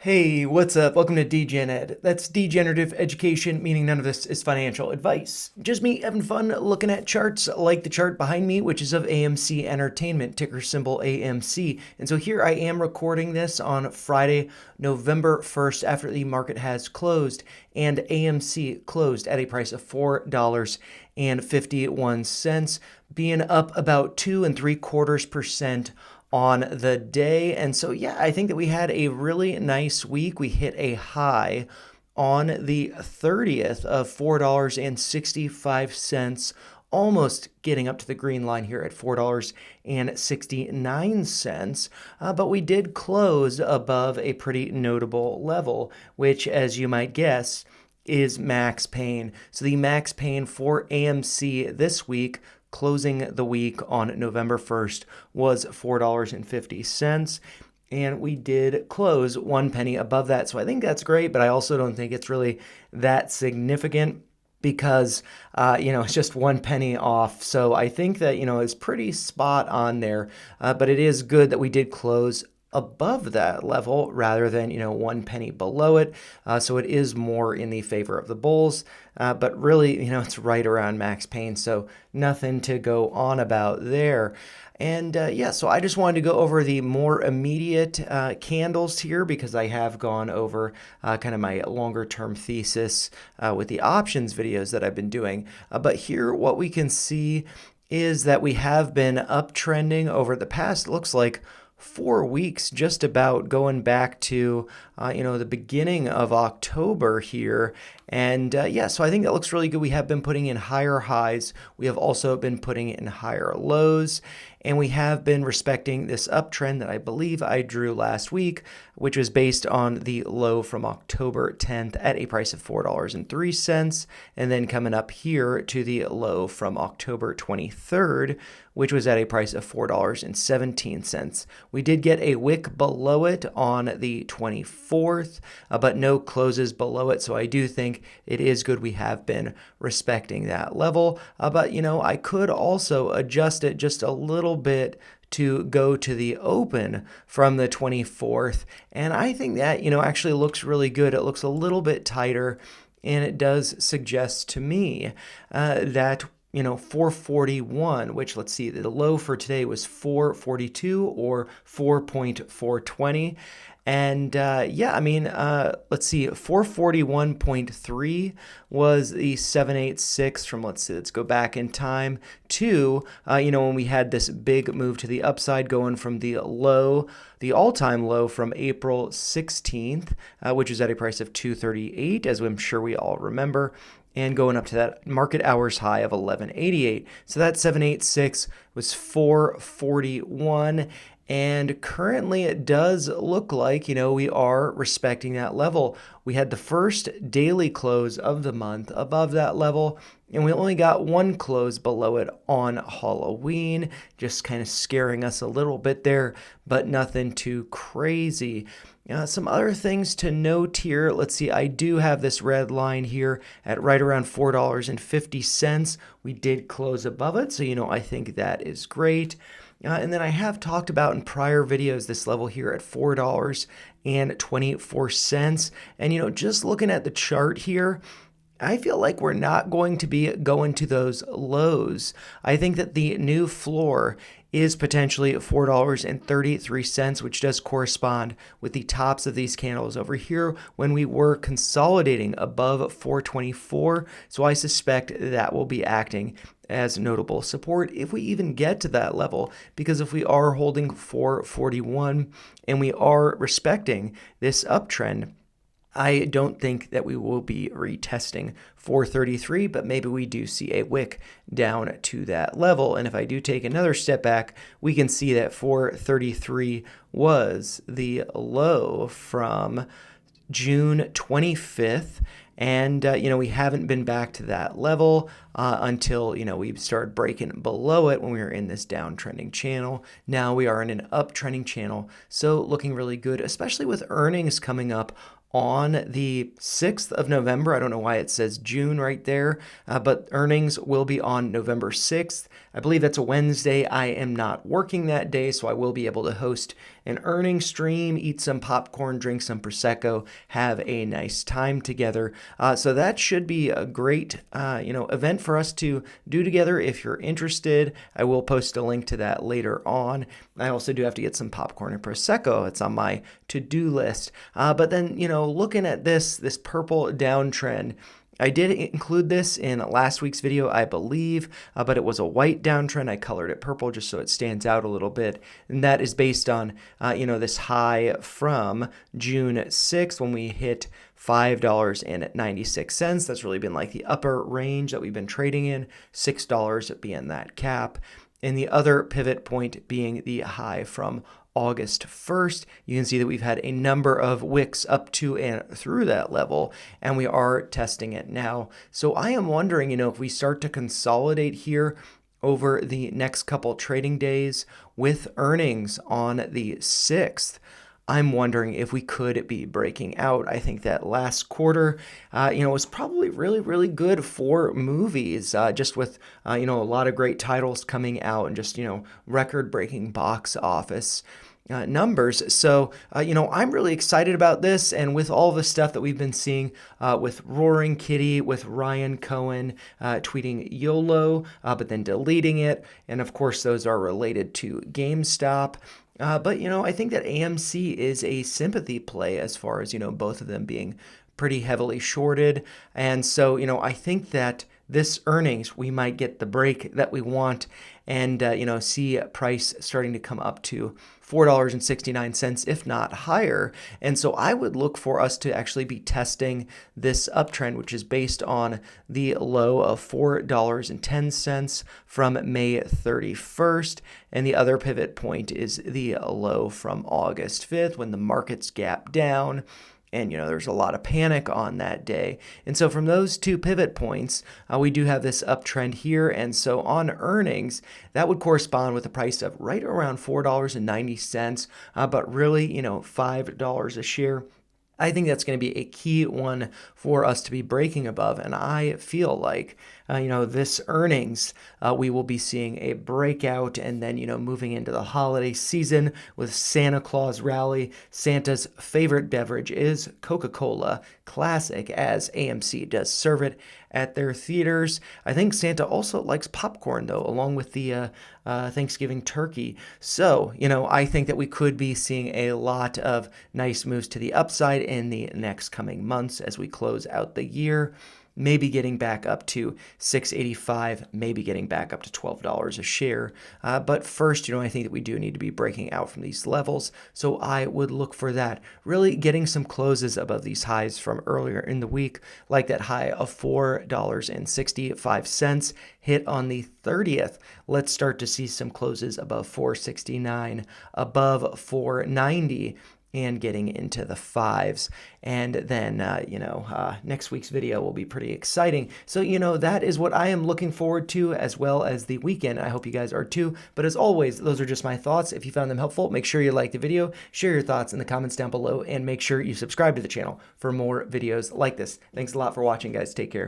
Hey, what's up? Welcome to Degen Ed. That's degenerative education, meaning none of this is financial advice. Just me having fun looking at charts like the chart behind me, which is of AMC Entertainment, ticker symbol AMC. And so here I am recording this on Friday, November 1st, after the market has closed, and AMC closed at a price of $4.51, being up about 2.75% on the day. And so, yeah, I think that we had a really nice week. We hit a high on the 30th of $4.65, almost getting up to the green line here at $4.69. But we did close above a pretty notable level, which, as you might guess, is max pain. So the max pain for AMC this week, closing the week on November 1st, was $4.50. And we did close 1 penny above that. So I think that's great, but I also don't think it's really that significant because, it's just 1 penny off. So I think that, it's pretty spot on there. But it is good that we did close above that level rather than 1 penny below it, so it is more in the favor of the bulls, but really it's right around max pain, so nothing to go on about there. And so I just wanted to go over the more immediate candles here because I have gone over kind of my longer term thesis with the options videos that I've been doing, but here what we can see is that we have been uptrending over the past, looks like 4 weeks, just about going back to the beginning of October here. And so I think that looks really good. We have been putting in higher highs. We have also been putting in higher lows. And we have been respecting this uptrend that I believe I drew last week, which was based on the low from October 10th at a price of $4.03. And then coming up here to the low from October 23rd, which was at a price of $4.17. We did get a wick below it on the 24th, but no closes below it. So I do think it is good we have been respecting that level. But, I could also adjust it just a little bit to go to the open from the 24th. And I think that, actually looks really good. It looks a little bit tighter. And it does suggest to me that 441, which let's see, the low for today was 442 or 4.420. And let's see, 441.3 was the 786 from, let's go back in time to, when we had this big move to the upside going from the low, the all-time low from April 16th, which is at a price of 238, as I'm sure we all remember, and going up to that market hours high of 1188. So that 786 was 441. And currently it does look like, we are respecting that level. We had the first daily close of the month above that level, and we only got one close below it on Halloween, just kind of scaring us a little bit there, but nothing too crazy. Some other things to note here. Let's see, I do have this red line here at right around $4.50. We did close above it, so I think that is great. And then I have talked about in prior videos this level here at $4.24. And, just looking at the chart here, I feel like we're not going to be going to those lows. I think that the new floor is potentially $4.33, which does correspond with the tops of these candles over here when we were consolidating above 424. So I suspect that will be acting as notable support if we even get to that level, because if we are holding 441 and we are respecting this uptrend, I don't think that we will be retesting 433, but maybe we do see a wick down to that level. And if I do take another step back, we can see that 433 was the low from June 25th. And, we haven't been back to that level until, we started breaking below it when we were in this downtrending channel. Now we are in an uptrending channel. So looking really good, especially with earnings coming up on the 6th of November. I don't know why it says June right there, but earnings will be on November 6th. I believe that's a Wednesday. I am not working that day, so I will be able to host an earnings stream, eat some popcorn, drink some Prosecco, have a nice time together. So that should be a great, event for us to do together. If you're interested, I will post a link to that later on. I also do have to get some popcorn and Prosecco. It's on my to-do list. But then, looking at this purple downtrend, I did include this in last week's video, I believe, but it was a white downtrend. I colored it purple just so it stands out a little bit. And that is based on, this high from June 6th when we hit $5.96. That's really been like the upper range that we've been trading in, $6 being that cap. And the other pivot point being the high from August 1st. You can see that we've had a number of wicks up to and through that level, and we are testing it now. So I am wondering, if we start to consolidate here over the next couple trading days with earnings on the 6th, I'm wondering if we could be breaking out. I think that last quarter, was probably really, really good for movies, just with, a lot of great titles coming out and just, record-breaking box office numbers. So, I'm really excited about this. And with all the stuff that we've been seeing with Roaring Kitty, with Ryan Cohen tweeting YOLO, but then deleting it. And of course, those are related to GameStop. But, I think that AMC is a sympathy play as far as, both of them being pretty heavily shorted. And so, I think that this earnings, we might get the break that we want and, see price starting to come up to $4.69, if not higher. And so I would look for us to actually be testing this uptrend, which is based on the low of $4.10 from May 31st. And the other pivot point is the low from August 5th when the markets gap down. And, there's a lot of panic on that day. And so from those two pivot points, we do have this uptrend here. And so on earnings, that would correspond with a price of right around $4.90, but really, $5 a share. I think that's going to be a key one for us to be breaking above. And I feel like, this earnings, we will be seeing a breakout and then, moving into the holiday season with Santa Claus rally. Santa's favorite beverage is Coca-Cola Classic, as AMC does serve it at their theaters. I think Santa also likes popcorn, though, along with the Thanksgiving turkey. So, I think that we could be seeing a lot of nice moves to the upside in the next coming months as we close out the year. Maybe getting back up to $6.85, maybe getting back up to $12 a share. But first, I think that we do need to be breaking out from these levels. So I would look for that. Really getting some closes above these highs from earlier in the week, like that high of $4.65 hit on the 30th. Let's start to see some closes above $4.69, above $4.90. And getting into the fives. And then, next week's video will be pretty exciting. So, that is what I am looking forward to, as well as the weekend. I hope you guys are too. But as always, those are just my thoughts. If you found them helpful, make sure you like the video, share your thoughts in the comments down below, and make sure you subscribe to the channel for more videos like this. Thanks a lot for watching, guys. Take care.